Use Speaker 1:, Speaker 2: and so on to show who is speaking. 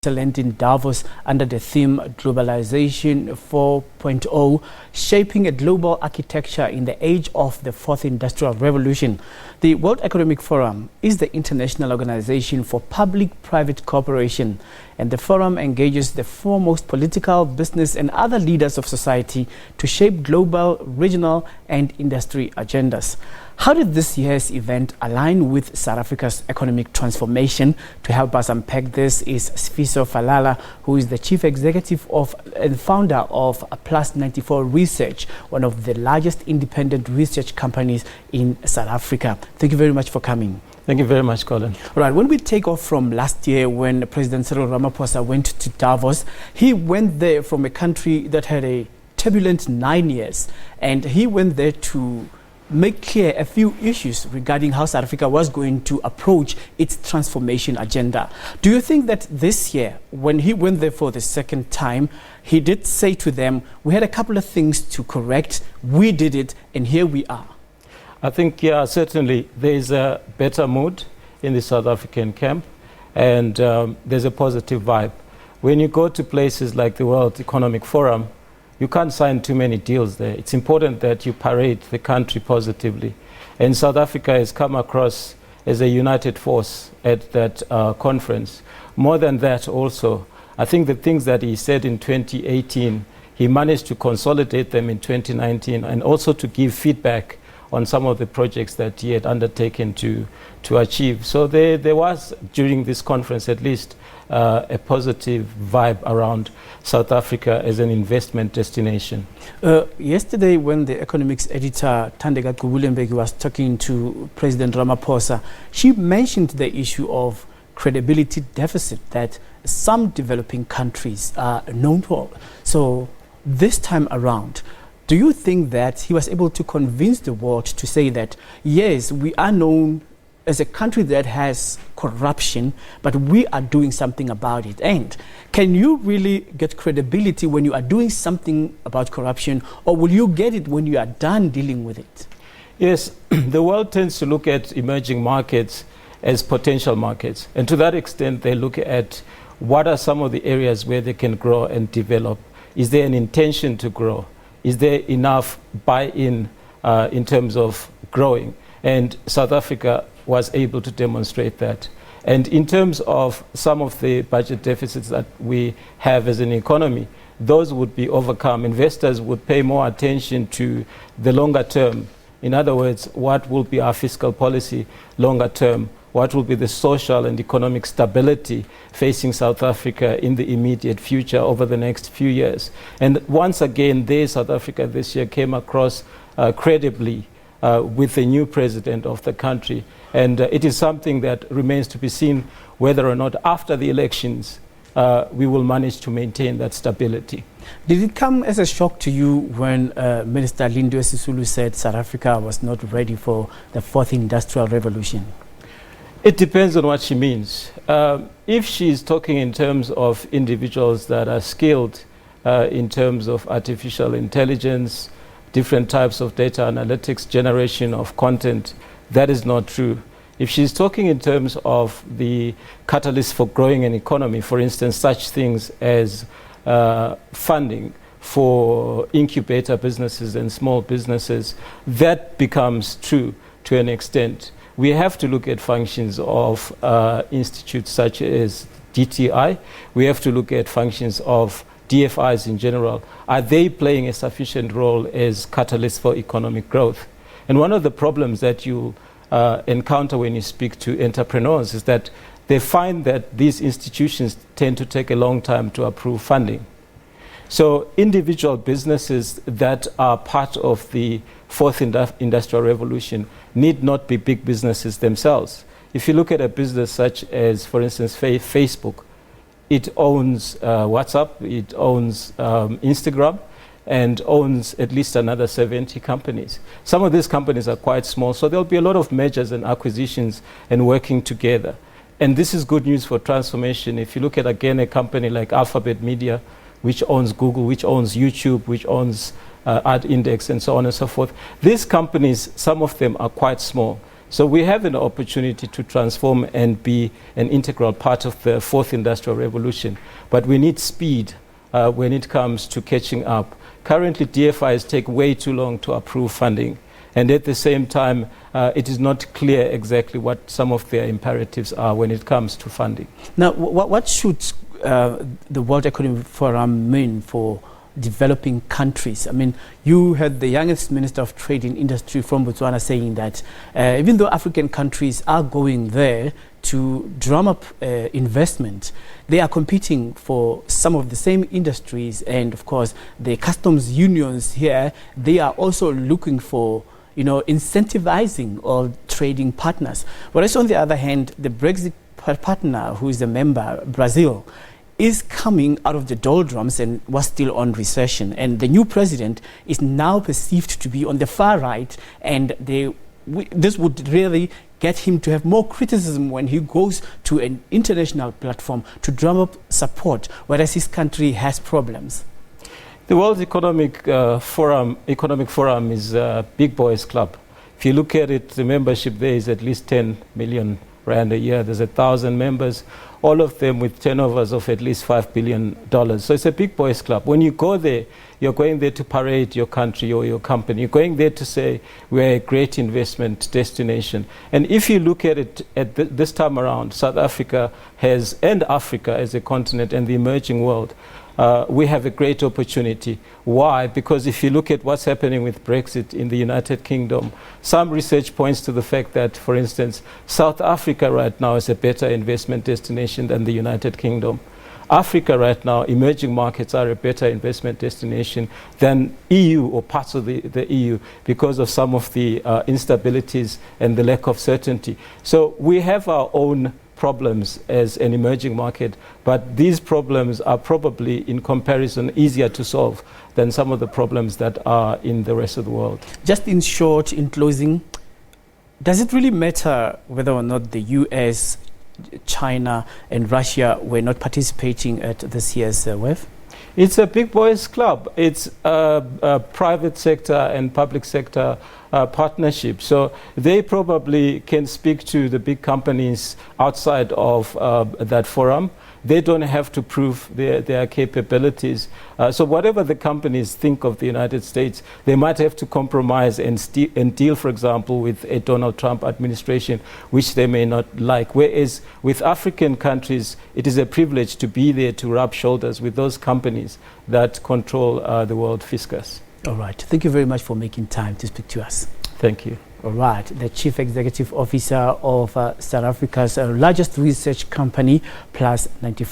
Speaker 1: Switzerland in Davos under the theme Globalization 4.0, shaping a global architecture in the age of the fourth industrial revolution. The World Economic Forum is the international organization for public-private cooperation, and the forum engages the foremost political, business and other leaders of society to shape global, regional and industry agendas. How did this year's event align with South Africa's economic transformation? To help us unpack this is Sifiso Falala, who is the Chief Executive and founder of Plus 94 Research, one of the largest independent research companies in South Africa. Thank you very much for coming.
Speaker 2: Thank you very much, Colin.
Speaker 1: All right, when we take off from last year when President Cyril Ramaphosa went to Davos, he went there from a country that had a turbulent 9 years, and he went there to make clear a few issues regarding how South Africa was going to approach its transformation agenda. Do you think that this year, when he went there for the second time, he did say to them, we had a couple of things to correct, we did it, and here we are?
Speaker 2: I think, yeah, certainly there is a better mood in the South African camp, and there's a positive vibe. When you go to places like the World Economic Forum, you can't sign too many deals there. It's important that you parade the country positively. And South Africa has come across as a united force at that conference. More than that also, I think the things that he said in 2018, he managed to consolidate them in 2019 and also to give feedback on some of the projects that he had undertaken to achieve. So there was, during this conference at least, a positive vibe around South Africa as an investment destination.
Speaker 1: Yesterday, when the economics editor Thandeka Gqubulembeki was talking to President Ramaphosa, she mentioned the issue of credibility deficit that some developing countries are known for. So this time around, do you think that he was able to convince the world to say that, yes, we are known as a country that has corruption, but we are doing something about it? And can you really get credibility when you are doing something about corruption, or will you get it when you are done dealing with it?
Speaker 2: Yes, the world tends to look at emerging markets as potential markets. And to that extent, they look at what are some of the areas where they can grow and develop. Is there an intention to grow? Is there enough buy-in in terms of growing? And South Africa was able to demonstrate that. And in terms of some of the budget deficits that we have as an economy, those would be overcome. Investors would pay more attention to the longer term. In other words, what will be our fiscal policy longer term? What will be the social and economic stability facing South Africa in the immediate future over the next few years? And once again, South Africa this year came across credibly with the new president of the country. And it is something that remains to be seen whether or not after the elections we will manage to maintain that stability.
Speaker 1: Did it come as a shock to you when Minister Lindiwe Sisulu said South Africa was not ready for the fourth industrial revolution?
Speaker 2: It depends on what she means. If she's talking in terms of individuals that are skilled in terms of artificial intelligence, different types of data analytics, generation of content, that is not true. If she's talking in terms of the catalyst for growing an economy, for instance, such things as funding for incubator businesses and small businesses, that becomes true to an extent. We have to look at functions of institutes such as DTI. We have to look at functions of DFIs in general. Are they playing a sufficient role as catalysts for economic growth? And one of the problems that you encounter when you speak to entrepreneurs is that they find that these institutions tend to take a long time to approve funding. So individual businesses that are part of the fourth industrial revolution need not be big businesses themselves. If you look at a business such as, for instance, Facebook, it owns WhatsApp, it owns Instagram, and owns at least another 70 companies. Some of these companies are quite small, so there'll be a lot of mergers and acquisitions and working together. And this is good news for transformation. If you look at, again, a company like Alphabet Media, which owns Google, which owns YouTube, which owns Ad Index, and so on and so forth. These companies, some of them are quite small. So we have an opportunity to transform and be an integral part of the fourth industrial revolution. But we need speed when it comes to catching up. Currently, DFIs take way too long to approve funding. And at the same time, it is not clear exactly what some of their imperatives are when it comes to funding.
Speaker 1: Now, what should the World Economic Forum mean for developing countries? I mean, you had the youngest Minister of Trade and Industry from Botswana saying that even though African countries are going there to drum up investment, they are competing for some of the same industries, and of course the customs unions here, they are also looking for incentivizing all trading partners. Whereas on the other hand, the Brexit partner, who is a member, Brazil, is coming out of the doldrums and was still on recession. And the new president is now perceived to be on the far right, and this would really get him to have more criticism when he goes to an international platform to drum up support, whereas his country has problems.
Speaker 2: The World Economic Forum is a big boys club. If you look at it, the membership there is at least 10 million rand a year. There's 1,000 members, all of them with turnovers of at least $5 billion. So it's a big boys club. When you go there, you're going there to parade your country or your company. You're going there to say we're a great investment destination. And if you look at it this time around, South Africa and Africa as a continent and the emerging world, we have a great opportunity. Why? Because if you look at what's happening with Brexit in the United Kingdom, some research points to the fact that, for instance, South Africa right now is a better investment destination than the United Kingdom. Africa right now, emerging markets are a better investment destination than EU or parts of the EU because of some of the instabilities and the lack of certainty. So we have our own problems as an emerging market, but these problems are probably in comparison easier to solve than some of the problems that are in the rest of the world.
Speaker 1: Just in short, in closing, does it really matter whether or not the US, China and Russia were not participating at this year's WEF?
Speaker 2: It's a big boys club. It's a private sector and public sector partnership. So they probably can speak to the big companies outside of that forum. They don't have to prove their capabilities. So whatever the companies think of the United States, they might have to compromise and deal, for example, with a Donald Trump administration, which they may not like. Whereas with African countries, it is a privilege to be there to rub shoulders with those companies that control the world fiscus.
Speaker 1: All right. Thank you very much for making time to speak to us.
Speaker 2: Thank you.
Speaker 1: All right. The Chief Executive Officer of South Africa's largest research company, Plus 94.